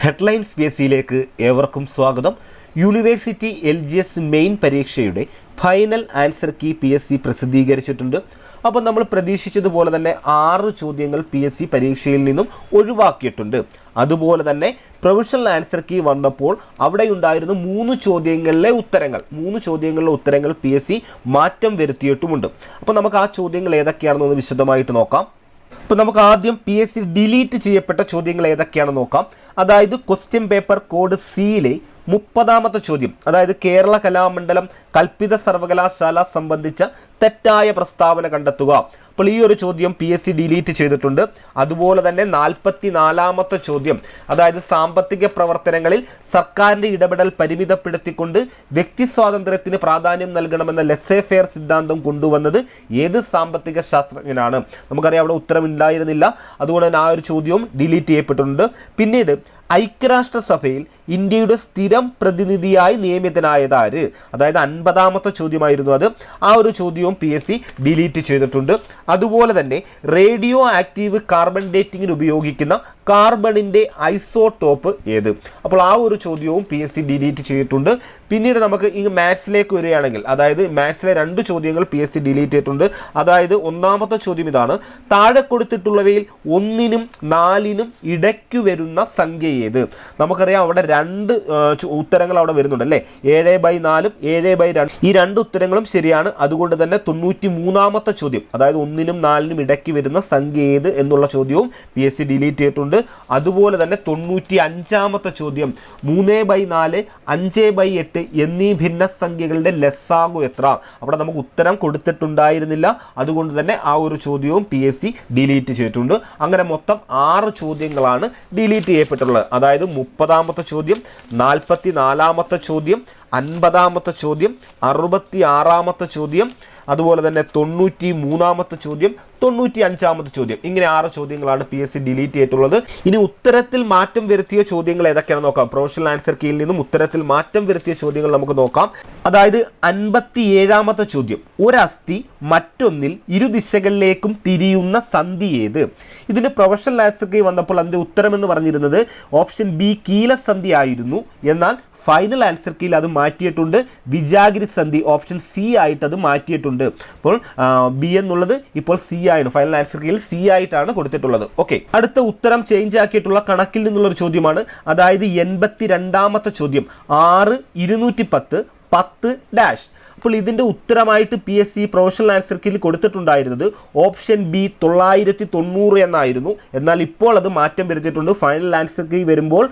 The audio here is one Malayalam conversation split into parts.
ഹെഡ്ലൈൻസ് PSCയിലേക്ക് ഏവർക്കും സ്വാഗതം. യൂണിവേഴ്സിറ്റി LGS മെയിൻ പരീക്ഷയുടെ ഫൈനൽ ആൻസർ കീ PSC പ്രസിദ്ധീകരിച്ചിട്ടുണ്ട്. അപ്പോൾ നമ്മൾ പ്രതീക്ഷിച്ചതുപോലെ തന്നെ 6 ചോദ്യങ്ങൾ PSC പരീക്ഷയിൽ നിന്നും ഒഴിവാക്കിയിട്ടുണ്ട്. അതുപോലെ തന്നെ പ്രൊവിഷണൽ ആൻസർ കീ വന്നപ്പോൾ അവിടെയുണ്ടായിരുന്ന 3 ചോദ്യങ്ങളിലെ ഉത്തരങ്ങൾ PSC മാറ്റം വരുത്തിയിട്ടുമുണ്ട്. അപ്പോൾ നമുക്ക് ആ ചോദ്യങ്ങൾ ഏതൊക്കെയാണെന്ന് വിശദമായിട്ട് നോക്കാം. അപ്പോൾ നമുക്ക് ആദ്യം PSC ഡിലീറ്റ് ചെയ്യപ്പെട്ട ചോദ്യങ്ങൾ ഏതൊക്കെയാണെന്ന് നോക്കാം. അതായത് ക്വസ്റ്റ്യൻ പേപ്പർ കോഡ് സിയിലെ 30ാമത്തെ ചോദ്യം, അതായത് കേരള കലാമണ്ഡലം കൽപ്പിത സർവകലാശാല സംബന്ധിച്ച തെറ്റായ പ്രസ്താവന കണ്ടെത്തുക. അപ്പോൾ ഈ ഒരു ചോദ്യം PSC ഡിലീറ്റ് ചെയ്തിട്ടുണ്ട്. അതുപോലെ തന്നെ 44ാമത്തെ ചോദ്യം, അതായത് സാമ്പത്തിക പ്രവർത്തനങ്ങളിൽ സർക്കാരിന്റെ ഇടപെടൽ പരിമിതപ്പെടുത്തിക്കൊണ്ട് വ്യക്തി സ്വാതന്ത്ര്യത്തിന് പ്രാധാന്യം നൽകണമെന്ന ലെസേ ഫെയർ സിദ്ധാന്തം കൊണ്ടുവന്നത് ഏത് സാമ്പത്തിക ശാസ്ത്രജ്ഞനാണ്? നമുക്കറിയാം അവിടെ ഉത്തരം ഉണ്ടായിരുന്നില്ല, അതുകൊണ്ട് തന്നെ ആ ഒരു ചോദ്യവും ഡിലീറ്റ് ചെയ്യപ്പെട്ടിട്ടുണ്ട്. പിന്നീട് ഐക്യരാഷ്ട്രസഭയിൽ ഇന്ത്യയുടെ സ്ഥിരം പ്രതിനിധിയായി നിയമിതനായതാര്? അതായത് 50ാമത്തെ ചോദ്യമായിരുന്നു അത്. ആ ഒരു ചോദ്യവും PSC ഡിലീറ്റ് ചെയ്തിട്ടുണ്ട്. അതുപോലെ തന്നെ റേഡിയോ ആക്റ്റീവ് കാർബൺ ഡേറ്റിംഗിന് ഉപയോഗിക്കുന്ന കാർബണിന്റെ ഐസോടോപ്പ് ഏത്? അപ്പോൾ ആ ഒരു ചോദ്യവും PSC ഡിലീറ്റ് ചെയ്തിട്ടുണ്ട്. പിന്നീട് നമുക്ക് ഈ മാത്സിലേക്ക് വരികയാണെങ്കിൽ, അതായത് മാത്സിലെ 2 ചോദ്യങ്ങൾ PSC ഡിലീറ്റ് ചെയ്തിട്ടുണ്ട്. അതായത് 1ാമത്തെ ചോദ്യം ഇതാണ്: താഴെ കൊടുത്തിട്ടുള്ളവയിൽ 1നും 4നും ഇടയ്ക്കു വരുന്ന സംഖ്യ ഏത്? നമുക്കറിയാം അവിടെ 2 ഉത്തരങ്ങൾ അവിടെ വരുന്നുണ്ട് അല്ലേ, 7/4 7/2. ഈ 2 ഉത്തരങ്ങളും ശരിയാണ്. അതുകൊണ്ട് തന്നെ 93ാമത്തെ ചോദ്യം, അതായത് 1നും 4നും ഇടയ്ക്ക് വരുന്ന സംഖ്യ ഏത് എന്നുള്ള ചോദ്യവും PSC ഡിലീറ്റ് ചെയ്തിട്ടുണ്ട്. അതുപോലെ തന്നെ 95ാമത്തെ ചോദ്യം 3/4 5/8 എന്നീ ഭിന്നസംഖ്യകളുടെ ലസാഗു എത്ര? അവിടെ നമുക്ക് ഉത്തരം കൊടുത്തിട്ടുണ്ടായിരുന്നില്ല, അതുകൊണ്ട് തന്നെ ആ ഒരു ചോദ്യവും PSC ഡിലീറ്റ് ചെയ്തിട്ടുണ്ട്. അങ്ങനെ മൊത്തം 6 ചോദ്യങ്ങളാണ് ഡിലീറ്റ് ചെയ്യപ്പെട്ടുള്ളത്. അതായത് 30ാമത്തെ ചോദ്യം, 44ാമത്തെ ചോദ്യം, 50ാമത്തെ ചോദ്യം, 66ാമത്തെ ചോദ്യം, അതുപോലെ തന്നെ 93ാമത്തെ ചോദ്യം, 95ാമത്തെ ചോദ്യം. ഇങ്ങനെ 6 ചോദ്യങ്ങളാണ് PSC ഡിലീറ്റ് ചെയ്തിട്ടുള്ളത്. ഇനി ഉത്തരത്തിൽ മാറ്റം വരുത്തിയ ചോദ്യങ്ങൾ ഏതൊക്കെയാണെന്ന് നോക്കാം. പ്രൊവിഷണൽ ആൻസർ കീയിൽ നിന്നും ഉത്തരത്തിൽ മാറ്റം വരുത്തിയ ചോദ്യങ്ങൾ നമുക്ക് നോക്കാം. അതായത് 57ാമത്തെ ചോദ്യം: ഒരസ്ഥി മറ്റൊന്നിൽ ഇരുദിശകളിലേക്കും തിരിയുന്ന സന്ധി ഏത്? ഇതിന്റെ പ്രൊവിഷണൽ ആൻസർ കീ വന്നപ്പോൾ അതിന്റെ ഉത്തരം എന്ന് പറഞ്ഞിരുന്നത് ഓപ്ഷൻ ബി കീലസന്ധി ആയിരുന്നു. എന്നാൽ ഫൈനൽ ആൻസർ കീയിൽ അത് മാറ്റിയിട്ടുണ്ട്, വിജാഗിരി സന്ധി ഓപ്ഷൻ സി ആയിട്ട് അത് മാറ്റിയിട്ടുണ്ട്. അപ്പോൾ ബി എന്നുള്ളത് ഇപ്പോൾ സി ആണ്, ഫൈനൽ ആൻസർ കീയിൽ സി ആയിട്ടാണ് കൊടുത്തിട്ടുള്ളത്. ഓക്കെ, അടുത്ത ഉത്തരം ചേഞ്ച് ആക്കിയിട്ടുള്ള കണക്കിൽ നിന്നുള്ള ഒരു ചോദ്യമാണ്. അതായത് 82ാമത്തെ ചോദ്യം 6 210 10 ഡാഷ്. അപ്പോൾ ഇതിന്റെ ഉത്തരമായിട്ട് PSC പ്രൊവിഷണൽ ആൻസർ കീയിൽ കൊടുത്തിട്ടുണ്ടായിരുന്നത് ഓപ്ഷൻ ബി 990 എന്നായിരുന്നു. എന്നാൽ ഇപ്പോൾ അത് മാറ്റം വരുത്തിയിട്ടുണ്ട്. ഫൈനൽ ആൻസർ കീ വരുമ്പോൾ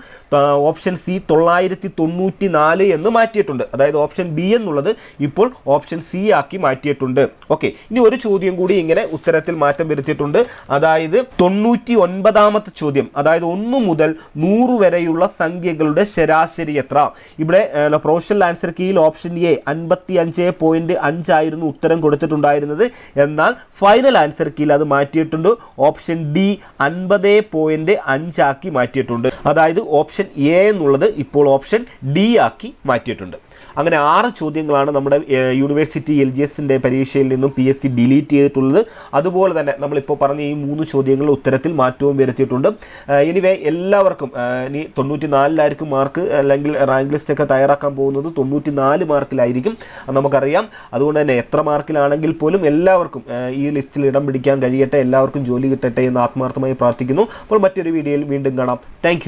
ഓപ്ഷൻ സി 994 എന്ന് മാറ്റിയിട്ടുണ്ട്. അതായത് ഓപ്ഷൻ ബി എന്നുള്ളത് ഇപ്പോൾ ഓപ്ഷൻ സി ആക്കി മാറ്റിയിട്ടുണ്ട്. ഓക്കെ, ഇനി ഒരു ചോദ്യം കൂടി ഇങ്ങനെ ഉത്തരത്തിൽ മാറ്റം വരുത്തിയിട്ടുണ്ട്. അതായത് 99ാമത്തെ ചോദ്യം, അതായത് 1 മുതൽ 100 വരെയുള്ള സംഖ്യകളുടെ ശരാശരി എത്ര? ഇവിടെ പ്രൊവിഷണൽ ആൻസർ കീയിൽ ഓപ്ഷൻ എ 55.5 ആയിരുന്നു ഉത്തരം കൊടുത്തിട്ടുണ്ടായിരുന്നത്. എന്നാൽ ഫൈനൽ ആൻസർ കീയിൽ അത് മാറ്റിയിട്ടുണ്ട്. ഓപ്ഷൻ ഡി 50.5 ആക്കി മാറ്റിയിട്ടുണ്ട്. അതായത് ഓപ്ഷൻ എ എന്നുള്ളത് ഇപ്പോൾ ഓപ്ഷൻ ഡി ആക്കി മാറ്റിയിട്ടുണ്ട്. അങ്ങനെ 6 ചോദ്യങ്ങളാണ് നമ്മുടെ യൂണിവേഴ്സിറ്റി LGSന്റെ പരീക്ഷയിൽ നിന്നും PSC ഡിലീറ്റ് ചെയ്തിട്ടുള്ളത്. അതുപോലെ തന്നെ നമ്മളിപ്പോൾ പറഞ്ഞ ഈ 3 ചോദ്യങ്ങൾ ഉത്തരത്തിൽ മാറ്റവും വരുത്തിയിട്ടുണ്ട്. എനിവേ എല്ലാവർക്കും ഇനി 94ലായിരിക്കും മാർക്ക്, അല്ലെങ്കിൽ റാങ്ക് ലിസ്റ്റ് ഒക്കെ തയ്യാറാക്കാൻ പോകുന്നത് 94 മാർക്കിലായിരിക്കും, നമുക്കറിയാം. അതുകൊണ്ട് തന്നെ എത്ര മാർക്കിലാണെങ്കിൽ പോലും എല്ലാവർക്കും ഈ ലിസ്റ്റിൽ ഇടം പിടിക്കാൻ കഴിയട്ടെ, എല്ലാവർക്കും ജോലി കിട്ടട്ടെ എന്ന് ആത്മാർത്ഥമായി പ്രാർത്ഥിക്കുന്നു. അപ്പോൾ മറ്റൊരു വീഡിയോയിൽ വീണ്ടും കാണാം. താങ്ക്